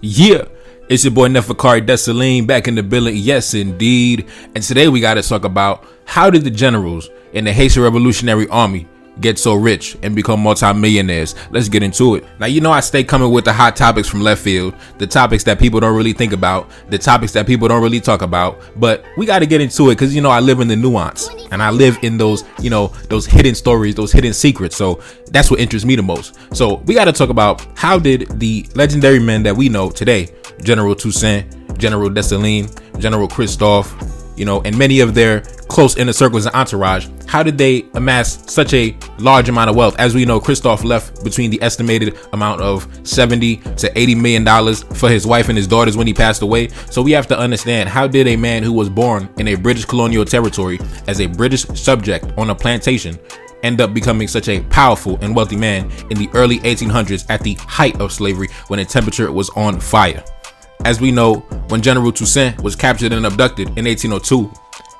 Yeah, it's your boy Neferkari Dessalines back in the building. Yes, indeed. And today we got to talk about how did the generals in the Haitian Revolutionary Army get so rich and become multi-millionaires. Let's get into it. Now, you know I stay coming with the hot topics from left field, the topics that people don't really think about, the topics that people don't really talk about, but we got to get into it because, you know, I live in the nuance and I live in those, you know, those hidden stories, those hidden secrets. So that's what interests me the most. So we got to talk about how did the legendary men that we know today, General Toussaint, General Dessalines, General Christophe, you know, and many of their close inner circles and entourage, how did they amass such a large amount of wealth? As we know, Christophe left between the estimated amount of $70 to $80 million for his wife and his daughters when he passed away. So we have to understand, how did a man who was born in a British colonial territory as a British subject on a plantation end up becoming such a powerful and wealthy man in the early 1800s at the height of slavery when the temperature was on fire? As we know, when General Toussaint was captured and abducted in 1802,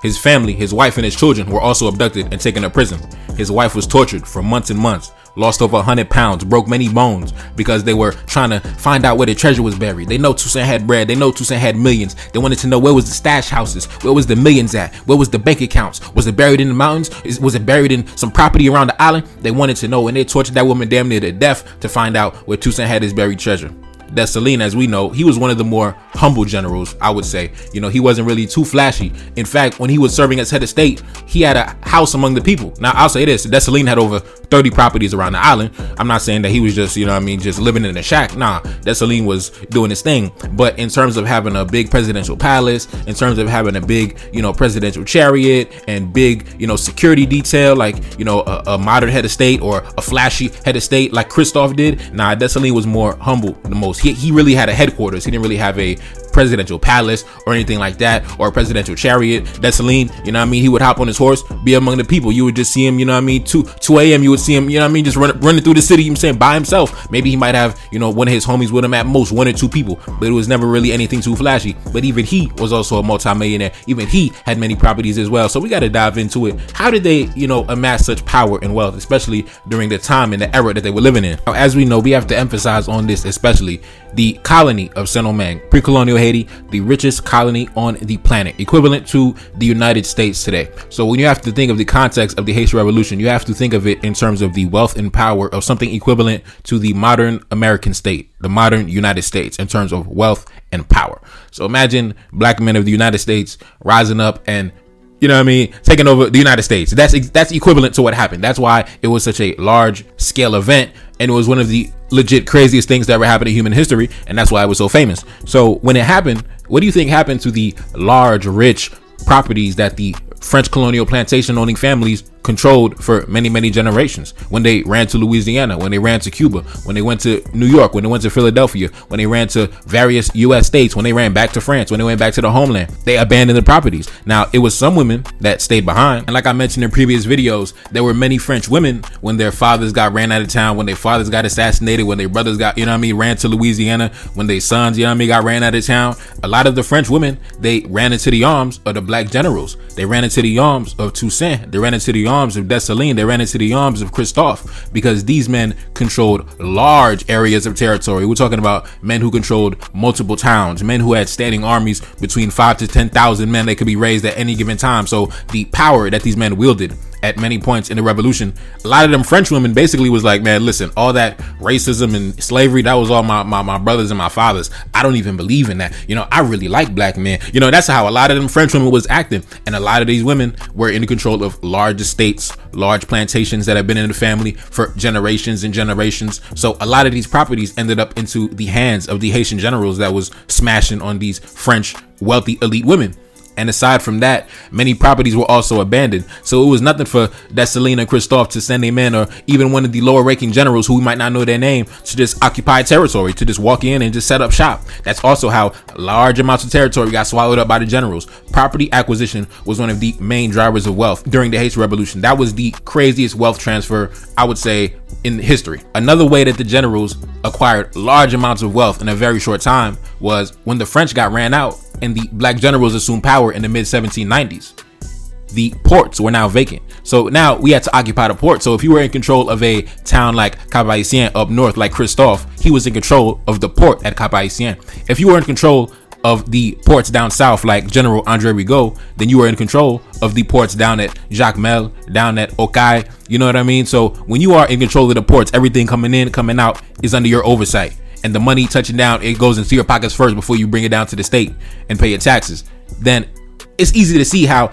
his family, his wife and his children were also abducted and taken to prison. His wife was tortured for months and months, lost over 100 pounds, broke many bones because they were trying to find out where the treasure was buried. They know Toussaint had bread. They know Toussaint had millions. They wanted to know, where was the stash houses? Where was the millions at? Where was the bank accounts? Was it buried in the mountains? Was it buried in some property around the island? They wanted to know, and they tortured that woman damn near to death to find out where Toussaint had his buried treasure. Dessalines, as we know, he was one of the more humble generals, I would say. You know, he wasn't really too flashy. In fact, when he was serving as head of state, he had a house among the people. Now, I'll say this, Dessalines had over 30 properties around the island. I'm not saying that he was just, you know what I mean, just living in a shack. Nah, Dessalines was doing his thing. But in terms of having a big presidential palace, in terms of having a big, you know, presidential chariot and big, you know, security detail, like, you know, a modern head of state or a flashy head of state like Christophe did, nah, Dessalines was more humble the most. He really had a headquarters. He didn't really have a presidential palace or anything like that, or a presidential chariot. Dessalines, you know what I mean, he would hop on his horse, be among the people. You would just see him, you know what I mean, 2 a.m. you would see him, you know what I mean, just running through the city, you know what I'm saying, by himself. Maybe he might have, you know, one of his homies with him, at most 1 or 2 people, but it was never really anything too flashy. But even he was also a multi-millionaire. Even he had many properties as well. So we got to dive into it. How did they, you know, amass such power and wealth, especially during the time and the era that they were living in? Now, as we know, we have to emphasize on this, especially the colony of Saint-Domingue, pre-colonial Haiti, the richest colony on the planet, equivalent to the United States today. So when you have to think of the context of the Haitian Revolution, you have to think of it in terms of the wealth and power of something equivalent to the modern American state, the modern United States, in terms of wealth and power. So imagine black men of the United States rising up and, you know what I mean, taking over the United States. That's equivalent to what happened. That's why it was such a large scale event, and it was one of the legit craziest things that ever happened in human history, and that's why it was so famous. So when it happened, what do you think happened to the large, rich properties that the French colonial plantation owning families controlled for many, many generations? When they ran to Louisiana, when they ran to Cuba, when they went to New York, when they went to Philadelphia, when they ran to various US states, when they ran back to France, when they went back to the homeland, they abandoned the properties. Now, it was some women that stayed behind. And like I mentioned in previous videos, there were many French women when their fathers got ran out of town, when their fathers got assassinated, when their brothers got, you know what I mean, ran to Louisiana, when their sons, you know what I mean, got ran out of town. A lot of the French women, they ran into the arms of the black generals. They ran into the arms of Toussaint. They ran into the arms of Dessalines. They ran into the arms of Christophe, because these men controlled large areas of territory. We're talking about men who controlled multiple towns, men who had standing armies between 5,000 to 10,000 men that could be raised at any given time. So the power that these men wielded at many points in the revolution, a lot of them French women basically was like, man, listen, all that racism and slavery, that was all my brothers and my fathers. I don't even believe in that. You know, I really like black men. You know, that's how a lot of them French women was acting. And a lot of these women were in control of large estates, large plantations that have been in the family for generations and generations. So a lot of these properties ended up into the hands of the Haitian generals that was smashing on these French wealthy elite women. And aside from that, many properties were also abandoned. So it was nothing for Dessalines and Christophe to send a man, or even one of the lower ranking generals who we might not know their name, to just occupy territory, to just walk in and just set up shop. That's also how large amounts of territory got swallowed up by the generals. Property acquisition was one of the main drivers of wealth during the Haitian Revolution. That was the craziest wealth transfer, I would say, in history. Another way that the generals acquired large amounts of wealth in a very short time was when the French got ran out and the black generals assumed power in the mid 1790s. The ports were now vacant. So now we had to occupy the port. So if you were in control of a town like Cap Haitien up north, like Christophe, he was in control of the port at Cap Haitien. If you were in control of the ports down south like General Andre Rigaud, then you were in control of the ports down at Jacmel, down at Okai. You know what I mean? So when you are in control of the ports, everything coming in, coming out is under your oversight. And the money touching down, it goes into your pockets first before you bring it down to the state and pay your taxes. Then it's easy to see how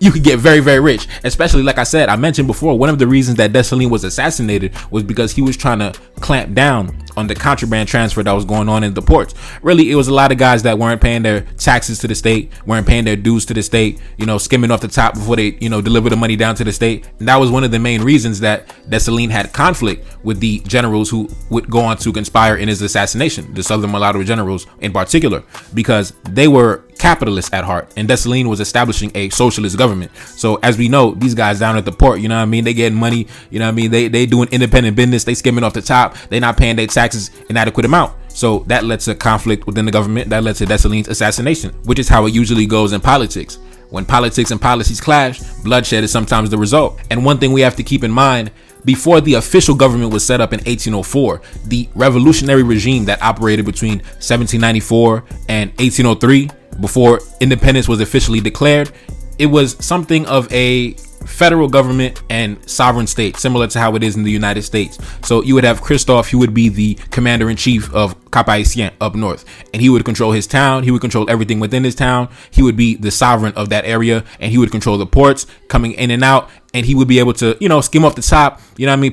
you could get very, very rich. Especially, like I said, I mentioned before, one of the reasons that Dessalines was assassinated was because he was trying to clamp down on the contraband transfer that was going on in the ports. Really, it was a lot of guys that weren't paying their taxes to the state, weren't paying their dues to the state, skimming off the top before they, deliver the money down to the state. And that was one of the main reasons that Dessalines had conflict with the generals who would go on to conspire in his assassination, the Southern Mulatto generals in particular, because they were capitalists at heart, and Dessalines was establishing a socialist government. So as we know, these guys down at the port, they getting money, they doing independent business, they skimming off the top, they not paying their taxes in adequate amount. So that led to conflict within the government, that led to Dessalines' assassination, which is how it usually goes in politics. When politics and policies clash, bloodshed is sometimes the result. And one thing we have to keep in mind, before the official government was set up in 1804, the revolutionary regime that operated between 1794 and 1803, before independence was officially declared, it was something of a federal government and sovereign state, similar to how it is in the United States. So you would have Christophe, who would be the commander-in-chief of Cap Haitien up north, and he would control his town, he would control everything within his town, he would be the sovereign of that area, and he would control the ports coming in and out, and he would be able to, skim off the top,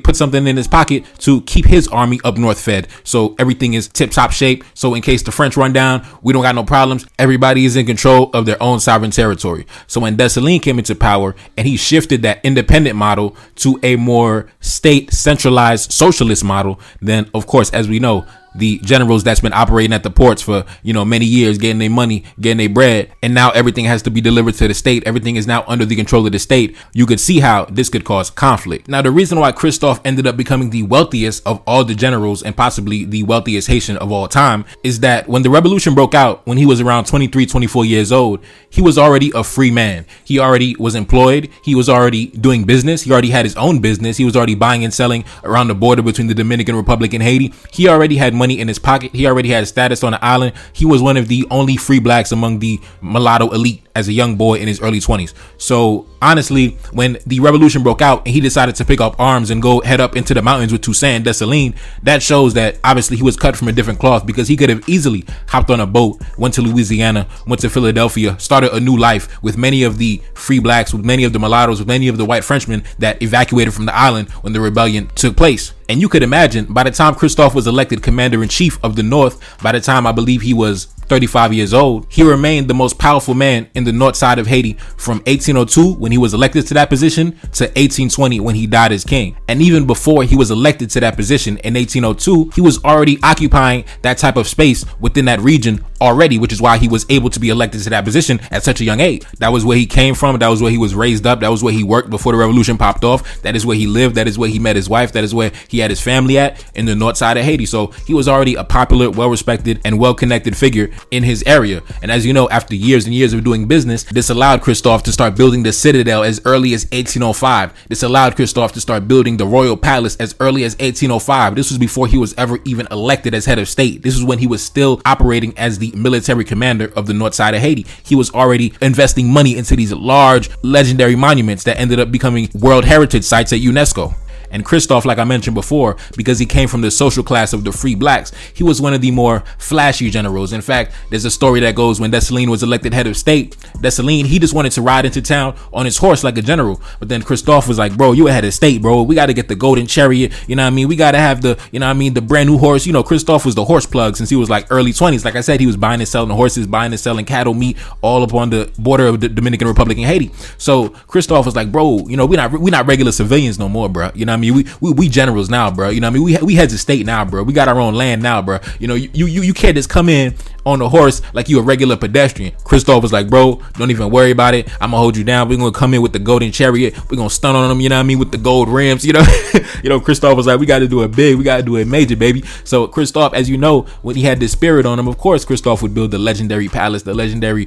put something in his pocket to keep his army up north fed. So everything is tip-top shape. So in case the French run down, we don't got no problems. Everybody is in control of their own sovereign territory. So when Dessalines came into power and he shifted that independent model to a more state centralized socialist model, then of course, as we know, the generals that's been operating at the ports for, many years, getting their money, getting their bread, and now everything has to be delivered to the state. Everything is now under the control of the state. You could see how this could cause conflict. Now, the reason why Christophe ended up becoming the wealthiest of all the generals and possibly the wealthiest Haitian of all time is that when the revolution broke out, when he was around 23, 24 years old, he was already a free man. He already was employed. He was already doing business. He already had his own business. He was already buying and selling around the border between the Dominican Republic and Haiti. He already had money in his pocket. He already had status on the island. He was one of the only free blacks among the mulatto elite as a young boy in his early 20s. So honestly, when the revolution broke out and he decided to pick up arms and go head up into the mountains with Toussaint and Dessalines, that shows that obviously he was cut from a different cloth, because he could have easily hopped on a boat, went to Louisiana, went to Philadelphia, started a new life with many of the free blacks, with many of the mulattoes, with many of the white Frenchmen that evacuated from the island when the rebellion took place. And you could imagine, by the time Christophe was elected commander-in-chief of the North, by the time I believe he was 35 years old, he remained the most powerful man in the north side of Haiti from 1802 when he was elected to that position to 1820 when he died as king. And even before he was elected to that position in 1802, he was already occupying that type of space within that region already, which is why he was able to be elected to that position at such a young age. That was where he came from. That was where he was raised up. That was where he worked before the revolution popped off. That is where he lived. That is where he met his wife. That is where he had his family at, in the north side of Haiti. So he was already a popular, well-respected, and well-connected figure in his area. And as you know, after years and years of doing business, this allowed Christophe to start building the citadel as early as 1805. This allowed Christophe to start building the royal palace as early as 1805. This was before he was ever even elected as head of state. This was when he was still operating as the military commander of the north side of Haiti. He was already investing money into these large legendary monuments that ended up becoming World Heritage Sites at UNESCO. And Christophe, like I mentioned before, because he came from the social class of the free blacks, he was one of the more flashy generals. In fact, there's a story that goes when Dessalines was elected head of state. Dessalines, he just wanted to ride into town on his horse like a general. But then Christophe was like, bro, you a head of state, bro. We got to get the golden chariot. You know what I mean? We got to have the, the brand new horse. Christophe was the horse plug since he was like early 20s. Like I said, he was buying and selling horses, buying and selling cattle, meat all up on the border of the Dominican Republic and Haiti. So Christophe was like, bro, we not regular civilians no more, bro. We generals now, bro. We heads of state now, bro. We got our own land now, bro. You can't just come in on a horse like you a regular pedestrian. Christophe was like, bro, don't even worry about it. I'm gonna hold you down. We're gonna come in with the golden chariot. We're gonna stun on them, with the gold rims, Christophe was like, we gotta do it big. We gotta do it major, baby. So Christophe, as you know, when he had this spirit on him, of course, Christophe would build the legendary palace, the legendary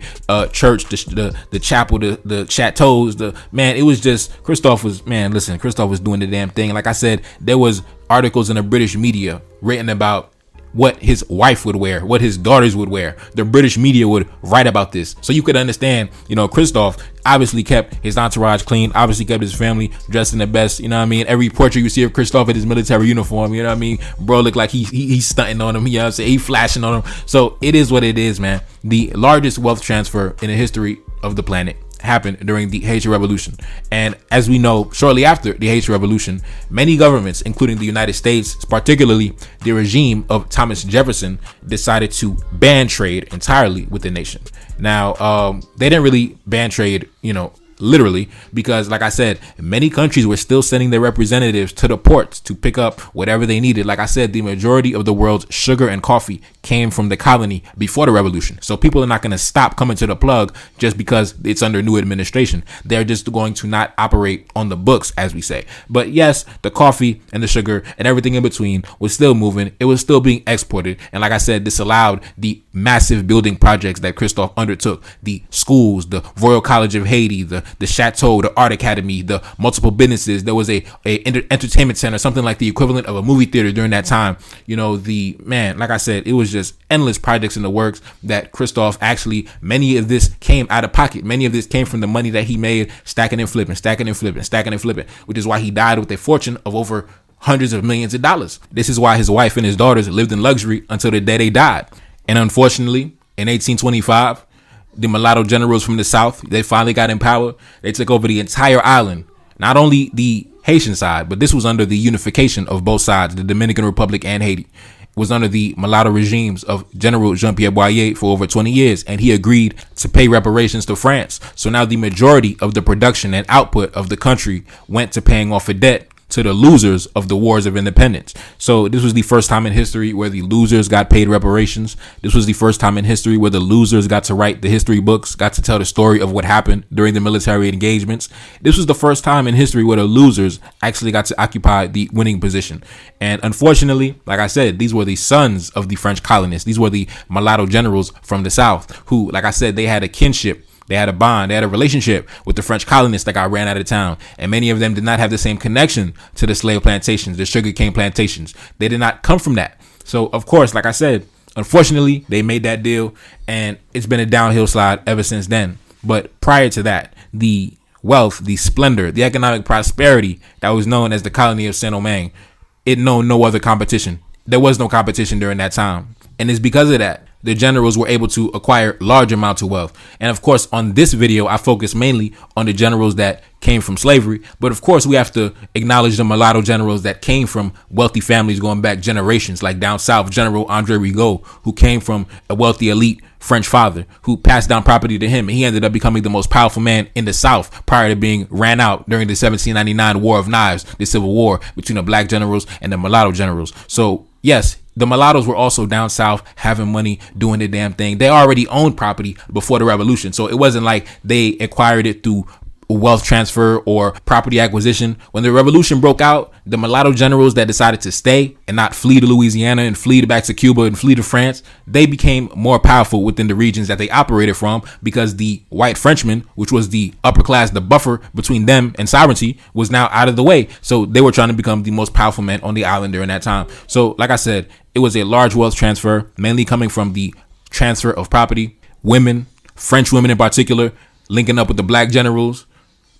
church, the chapel, the chateaus, it was just, Christophe was doing the damn thing. Like I said, there was articles in the British media written about what his wife would wear, what his daughters would wear. The British media would write about this. So you could understand, Christophe obviously kept his entourage clean, obviously kept his family dressed in the best, every portrait you see of Christophe in his military uniform, bro look like he's stunting on him, he flashing on him. So it is what it is, man. The largest wealth transfer in the history of the planet happened during the Haitian Revolution. And as we know, shortly after the Haitian Revolution, many governments, including the United States, particularly the regime of Thomas Jefferson, decided to ban trade entirely with the nation. Now, they didn't really ban trade, literally, because like I said, many countries were still sending their representatives to the ports to pick up whatever they needed. Like I said, the majority of the world's sugar and coffee came from the colony before the revolution. So people are not going to stop coming to the plug just because it's under new administration. They're just going to not operate on the books, as we say. But yes, the coffee and the sugar and everything in between was still moving. It was still being exported. And like I said, this allowed the massive building projects that Christophe undertook, the schools, the Royal College of Haiti, the Chateau, the Art Academy, the multiple businesses. There was a entertainment center, something like the equivalent of a movie theater during that time. Like I said, it was just endless projects in the works that Christophe actually, many of this came out of pocket. Many of this came from the money that he made stacking and flipping, which is why he died with a fortune of over hundreds of millions of dollars. This is why his wife and his daughters lived in luxury until the day they died. And unfortunately, in 1825, the mulatto generals from the South, they finally got in power. They took over the entire island, not only the Haitian side, but this was under the unification of both sides, the Dominican Republic and Haiti. It was under the mulatto regimes of General Jean-Pierre Boyer for over 20 years, and he agreed to pay reparations to France. So now the majority of the production and output of the country went to paying off a debt to the losers of the wars of independence. So this was the first time in history where the losers got paid reparations. This was the first time in history where the losers got to write the history books, got to tell the story of what happened during the military engagements. This was the first time in history where the losers actually got to occupy the winning position. And unfortunately, like I said, these were the sons of the French colonists. These were the mulatto generals from the South who, like I said, they had a kinship. They had a bond, they had a relationship with the French colonists that got ran out of town. And many of them did not have the same connection to the slave plantations, the sugarcane plantations. They did not come from that. So, of course, like I said, unfortunately, they made that deal and it's been a downhill slide ever since then. But prior to that, the wealth, the splendor, the economic prosperity that was known as the colony of Saint-Domingue, it knew no other competition. There was no competition during that time. And it's because of that the generals were able to acquire large amounts of wealth. And of course, on this video, I focus mainly on the generals that came from slavery. But of course, we have to acknowledge the mulatto generals that came from wealthy families going back generations, like down south, General Andre Rigaud, who came from a wealthy elite French father who passed down property to him. And he ended up becoming the most powerful man in the South prior to being ran out during the 1799 War of Knives, the Civil War between the black generals and the mulatto generals. So yes, the mulattoes were also down south having money, doing the damn thing. They already owned property before the revolution. So it wasn't like they acquired it through wealth transfer or property acquisition. When the revolution broke out, the mulatto generals that decided to stay and not flee to Louisiana and flee back to Cuba and flee to France, they became more powerful within the regions that they operated from because the white Frenchmen, which was the upper class, the buffer between them and sovereignty, was now out of the way. So they were trying to become the most powerful men on the island during that time. So like I said, it was a large wealth transfer, mainly coming from the transfer of property, women, French women in particular, linking up with the black generals,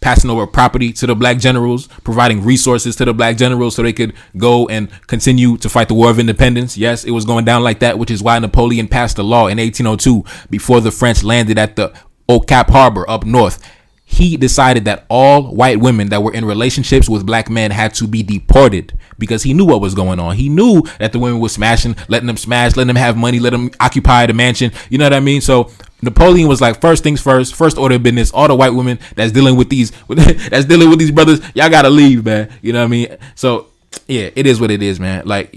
passing over property to the black generals, providing resources to the black generals so they could go and continue to fight the War of Independence. Yes, it was going down like that, which is why Napoleon passed a law in 1802 before the French landed at the Old Cap Harbor up north. He decided that all white women that were in relationships with black men had to be deported because he knew what was going on. He knew that the women were smashing, letting them smash, letting them have money, let them occupy the mansion. You know what I mean? So Napoleon was like, first things first, first order of business. All the white women that's dealing with these brothers, y'all gotta leave, man. You know what I mean? So yeah, it is what it is, man. Like,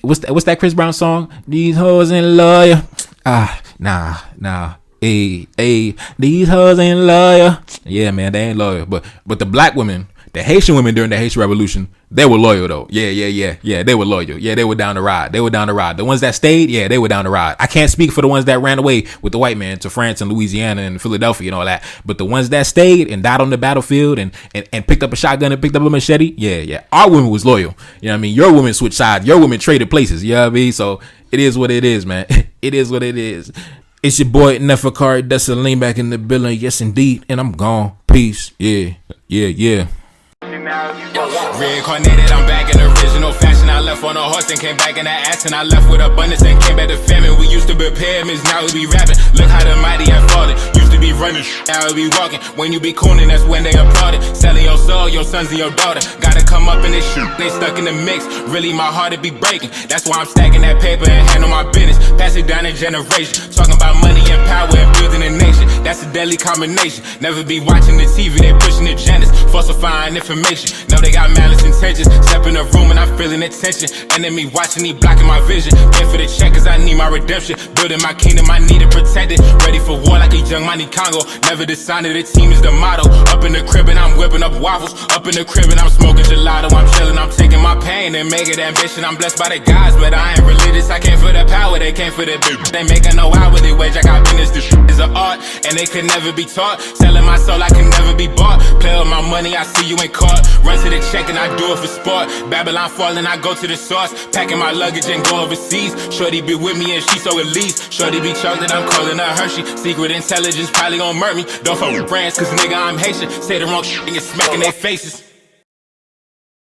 what's that Chris Brown song? These hoes ain't loyal. Nah. Hey, these hoes ain't loyal. Yeah, man, they ain't loyal. But the black women, the Haitian women during the Haitian Revolution, They were loyal though. Yeah. They were loyal. Yeah, they were down the ride. The ones that stayed, yeah, they were down the ride. I can't speak for the ones that ran away with the white man to France and Louisiana and Philadelphia and all that. But the ones that stayed and died on the battlefield and picked up a shotgun and picked up a machete, yeah. Our women was loyal. You know what I mean? Your women switched sides. Your women traded places. You know what I mean? So it is what it is, man. It is what it is. It's your boy Nefakari Desaline back in the building. Yes, indeed. And I'm gone. Peace. Yeah. Reincarnated, I'm back in original fashion. I left on a horse and came back in the ass, and I left with abundance and came back to famine. We used to be pyramids, now we be rapping. Look how the mighty have fallen. Used to be running, now we be walking. When you be cooning, that's when they applauded. Selling your soul, your sons and your daughter. Gotta come up in this shit, they stuck in the mix. Really, my heart it be breaking. That's why I'm stacking that paper and handle my business. Pass it down in generation. Talking about money and power and building a nation. That's a deadly combination. Never be watching the TV, they pushing agendas, falsifying information. Know they got malice intentions. Step in the room and I'm feeling the tension. Enemy watching, he blocking my vision. Pay for the check cause I need my redemption. Building my kingdom, I need it protected. Ready for war like a young Money Congo. Never decided the team is the motto. Up in the crib and I'm whipping up waffles. Up in the crib and I'm smoking gelato. I'm chilling, I'm taking my pain and make it ambition. I'm blessed by the gods, but I ain't religious. I came for the power, they came for the bitch. They making no hourly wage, I got business. This is an art and they could never be taught. Selling my soul, I can never be bought. Play with my money, I see you ain't caught. Run to the check and I do it for sport. Babylon falling, I go to the source. Packing my luggage and go overseas. Shorty be with me and she so elite. Shorty be chocolate, I'm calling her Hershey. Secret intelligence probably gon' murder me. Don't fuck with brands cause nigga I'm Haitian. Say the wrong shit and get smack in their faces.